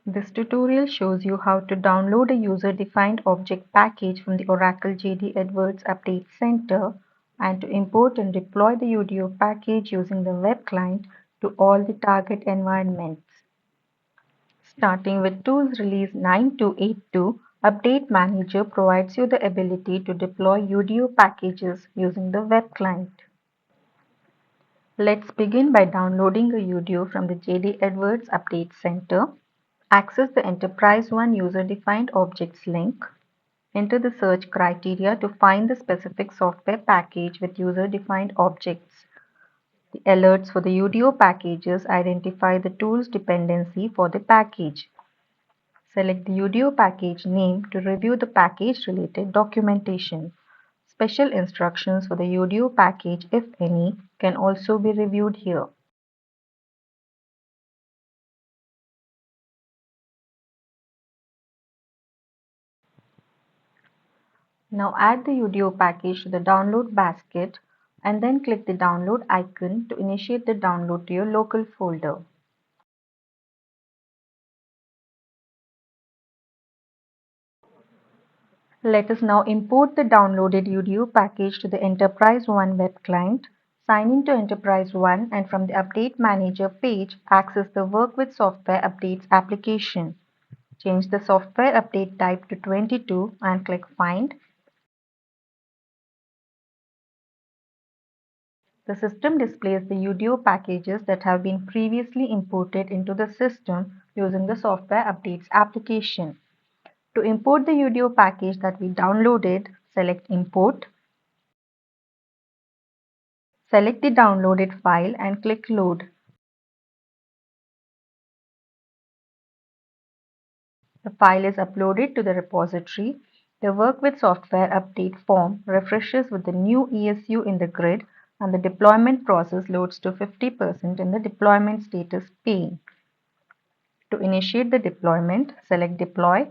This tutorial shows you how to download a user-defined object package from the Oracle JD Edwards Update Center and to import and deploy the UDO package using the web client to all the target environments. Starting with Tools Release 9282, Update Manager provides you the ability to deploy UDO packages using the web client. Let's begin by downloading a UDO from the JD Edwards Update Center. Access the Enterprise One User-Defined Objects link. Enter the search criteria to find the specific software package with user-defined objects. The alerts for the UDO packages identify the tool's dependency for the package. Select the UDO package name to review the package-related documentation. Special instructions for the UDO package, if any, can also be reviewed here. Now add the UDO package to the download basket and then click the download icon to initiate the download to your local folder. Let us now import the downloaded UDO package to the Enterprise One web client. Sign in to Enterprise One and from the Update Manager page, access the Work with Software Updates application. Change the software update type to 22 and click Find. The system displays the UDO packages that have been previously imported into the system using the Software Updates application. To import the UDO package that we downloaded, select Import. Select the downloaded file and click Load. The file is uploaded to the repository. The Work with Software update form refreshes with the new ESU in the grid and the deployment process loads to 50% in the deployment status pane. To initiate the deployment, select Deploy.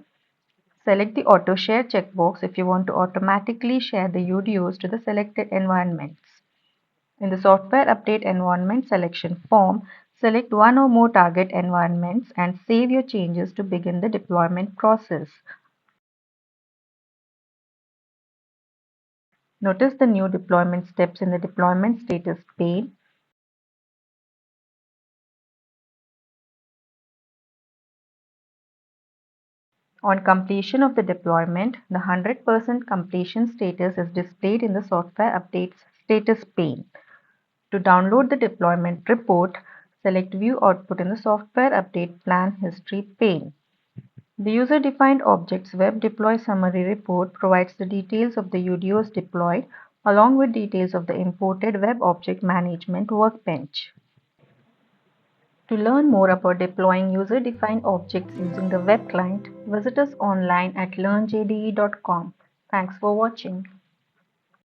Select the Auto Share checkbox if you want to automatically share the UDOs to the selected environments. In the Software Update Environment selection form, select one or more target environments and save your changes to begin the deployment process. Notice the new deployment steps in the deployment status pane. On completion of the deployment, the 100% completion status is displayed in the Software Updates status pane. To download the deployment report, select View Output in the Software Update Plan History pane. The User-Defined Objects Web Deploy Summary report provides the details of the UDOs deployed along with details of the imported Web Object Management workbench. To learn more about deploying user-defined objects using the web client, visit us online at learnjde.com. Thanks for watching.